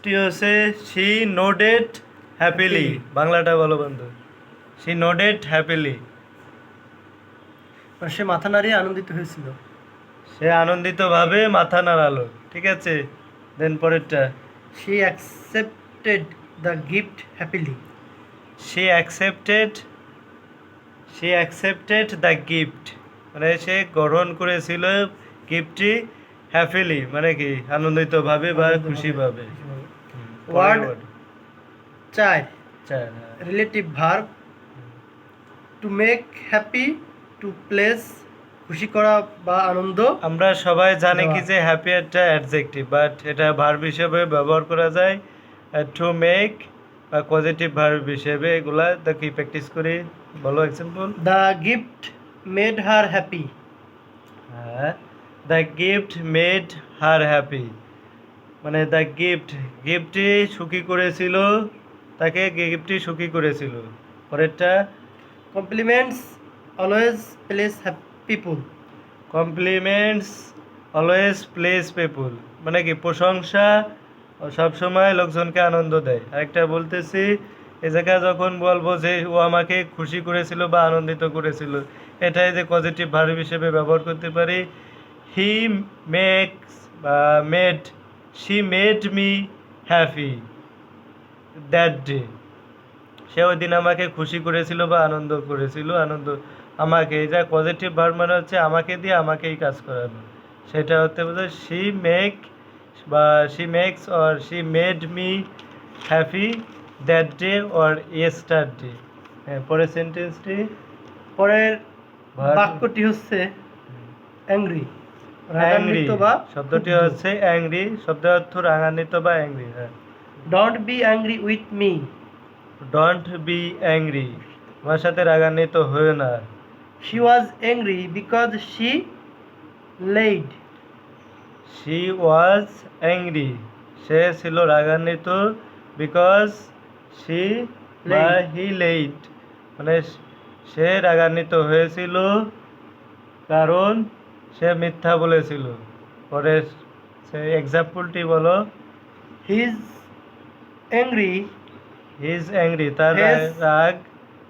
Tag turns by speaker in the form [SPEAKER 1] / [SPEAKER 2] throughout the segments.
[SPEAKER 1] টি হচ্ছে she nodded happily. বাংলাটা বলো বন্ধু। She nodded happily.
[SPEAKER 2] সে মাথা নাড়িয়ে আনন্দিত হয়েছিল।
[SPEAKER 1] সে আনন্দিতভাবে মাথা নাড়ালো। ঠিক আছে, দেন পরেরটা।
[SPEAKER 2] She accepted the gift happily.
[SPEAKER 1] She accepted the gift, মানে সে গ্রহণ করেছিল গিফটটি হ্যাপিলি, মানে কি আনন্দিতভাবে বা খুশিভাবে।
[SPEAKER 2] ওয়ার্ড 4
[SPEAKER 1] চার।
[SPEAKER 2] Relative verb to make happy, to please খুশি করা বা আনন্দ।
[SPEAKER 1] আমরা সবাই জানি কি
[SPEAKER 2] দেওয়া।
[SPEAKER 1] যে হ্যাপি একটা অ্যাডজেক্টিভ, বাট এটা ভার্ব হিসেবে ব্যবহার করা যায়। টু মেক বা পজিটিভ ভার্ব হিসেবে। এগুলা দেখি প্র্যাকটিস করি। বলো example.
[SPEAKER 2] The gift made her happy.
[SPEAKER 1] হ্যাঁ, the gift made her happy, মানে দ্য গিফটটি সুখী করেছিল, তাকে গিফটটি সুখী করেছিল। পরেরটা।
[SPEAKER 2] Compliments always please people.
[SPEAKER 1] Compliments always please people, মানে কি প্রশংসা সবসময় লোকজনকে আনন্দ দেয়। আরেকটা বলতেছি, এ জায়গায় যখন বলবো যে ও আমাকে খুশি করেছিল বা আনন্দিত করেছিল, এটাই যে পজিটিভ ভার্ব হিসেবে ব্যবহার করতে পারি। হি মেক্স বা made, she made me happy that day. সে ওই দিন আমাকে খুশি করেছিল বা আনন্দ করেছিল। আমাকে, এই যা পজিটিভ ভার্ব মানে হচ্ছে আমাকে দিয়ে আমাকেই কাজ করানো। সেটা হতে বোঝায় শি মেক বা she makes or she made me happy that day or yesterday. হ্যাঁ, পরের সেন্টেন্সটি।
[SPEAKER 2] পরের বাক্যটি হচ্ছে অ্যাংরি।
[SPEAKER 1] অ্যাংরি
[SPEAKER 2] রাগান্বিত বা
[SPEAKER 1] শব্দটি
[SPEAKER 2] ক্ষুব্ধ।
[SPEAKER 1] হচ্ছে অ্যাংরি, শব্দের অর্থ রাগান্বিত বা অ্যাংরি। হ্যাঁ,
[SPEAKER 2] don't be angry with me.
[SPEAKER 1] Don't be angry, আমার সাথে রাগান্বিত হয়েও না।
[SPEAKER 2] She was angry because she lied.
[SPEAKER 1] She was angry, সে ছিল রাগান্বিত, বিকজ শি বা হি লেইট, মানে সে রাগান্বিত হয়েছিল কারণ সে মিথ্যা বলেছিল। পরে সে এক্সাম্পলটি বলো।
[SPEAKER 2] হিজ অ্যাংরি
[SPEAKER 1] হিজ অ্যাংরি, তার
[SPEAKER 2] Face.
[SPEAKER 1] রাগ,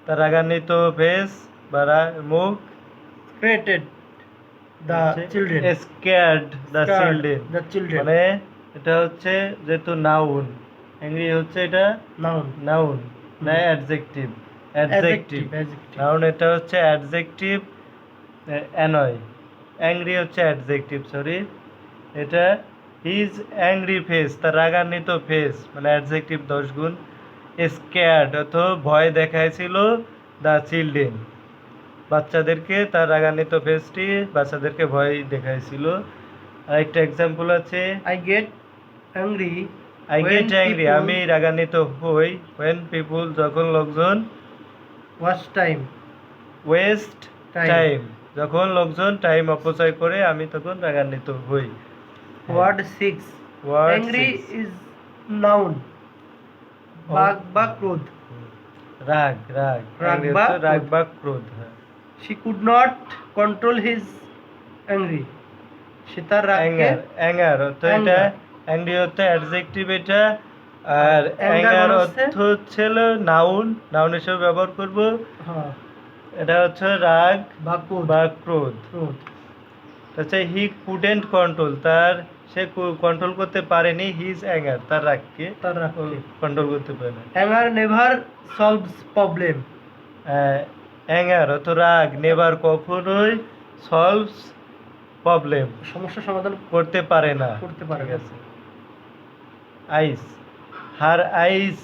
[SPEAKER 1] তার রাগান্বিত ফেস বা মুখ।
[SPEAKER 2] Created the children.
[SPEAKER 1] Scared the children,
[SPEAKER 2] the children.
[SPEAKER 1] মানে এটা হচ্ছে যেহেতু নাউন, অ্যাংরি হচ্ছে এটা নাউন না অ্যাডজেক্টিভ। নাউন এটা হচ্ছে অ্যাডজেক্টিভ। অ্যানয়, অ্যাংরি হচ্ছে অ্যাডজেক্টিভ, সরি। এটা হিজ অ্যাংরি ফেস, তার রাগান্বিত ফেস, মানে অ্যাডজেক্টিভ 10 গুণ। স্কেয়ার্ড অর্থ ভয় দেখাইছিল দ্য চিলড্রেন, বাচ্চাদেরকে, তার রাগান্বিত ফেসটি বাচ্চাদেরকে ভয় দেখাইছিল। আরেকটা এক্সাম্পল আছে।
[SPEAKER 2] আই গেট অ্যাংরি
[SPEAKER 1] আমি রাগান্বিত হই when people, যখন লোকজন ওয়েস্ট টাইম, যখন লোকজন টাইম অপচয় করে আমি তখন রাগান্বিত হই।
[SPEAKER 2] Word 6 angry is noun. রাগ বা ক্রোধ।
[SPEAKER 1] রাগ বা ক্রোধ।
[SPEAKER 2] She could not control his angry. সে তার রাগকে
[SPEAKER 1] অ্যাঙ্গার অর্থ এটা, অ্যাংরি অর্থ অ্যাডজেক্টিভ এটা, আর অ্যাঙ্গার অর্থ হচ্ছে নাউন হিসেবে ব্যবহার করব। এটা হচ্ছে রাগ বা ক্রোধ। আচ্ছা, হি কুডেন্ট কন্ট্রোল, সে কন্ট্রোল করতে পারেনি হিজ অ্যাঙ্গার, তার রাগকে কন্ট্রোল করতে পারে না।
[SPEAKER 2] Anger never solves problem.
[SPEAKER 1] Anger অর্থ রাগ, নেভার কখনোই, সলভস প্রবলেম
[SPEAKER 2] সমস্যা সমাধান
[SPEAKER 1] করতে পারে না।
[SPEAKER 2] ঠিক আছে।
[SPEAKER 1] Eyes, her eyes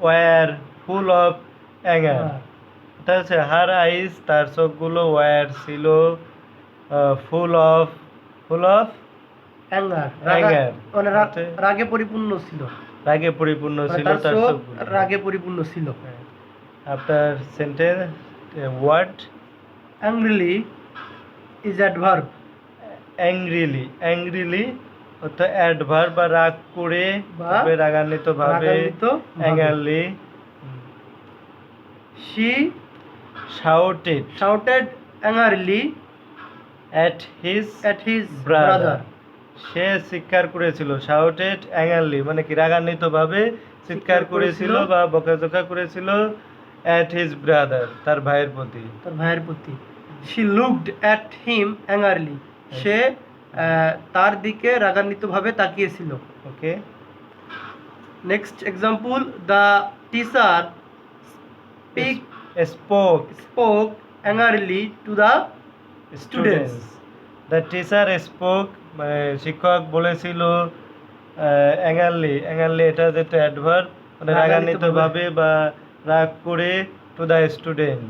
[SPEAKER 1] were full of anger. এটা হচ্ছে হার আইস, তার চোখগুলো ওয়ার ছিল ফুল অফ
[SPEAKER 2] অ্যাঙ্গার, মানে রাগে পরিপূর্ণ ছিল। তার চোখ রাগে পরিপূর্ণ ছিল।
[SPEAKER 1] After sentence word
[SPEAKER 2] angrily is adverb.
[SPEAKER 1] Angrily অর্থ অ্যাডভার্ব বা রাগ করে, রাগান্বিত ভাবে, angrily.
[SPEAKER 2] She
[SPEAKER 1] shouted
[SPEAKER 2] angrily
[SPEAKER 1] at his brother. সে চিৎকার করেছিল, শাউটেড অ্যাঙ্গারলি মানে কি রাগান্বিতভাবে চিৎকার
[SPEAKER 2] চিৎকার
[SPEAKER 1] করেছিল
[SPEAKER 2] করেছিল
[SPEAKER 1] বা বকাঝকা করেছিল অ্যাট হিজ ব্রাদার, তার ভাইয়ের প্রতি।
[SPEAKER 2] তার ভাইয়ের প্রতি। She looked at him angrily, সে তার দিকে রাগান্বিতভাবে তাকিয়েছিল।
[SPEAKER 1] Okay,
[SPEAKER 2] next example, the teacher
[SPEAKER 1] spoke
[SPEAKER 2] spoke angrily to the
[SPEAKER 1] students. The teacher spoke মানে শিক্ষক বলেছিল অ্যাঙ্গারলি, অ্যাঙ্গারলি এটা যেটা অ্যাডভার্ব মানে রাগান্বিতভাবে বা রাগ করে টু দ্য স্টুডেন্ট।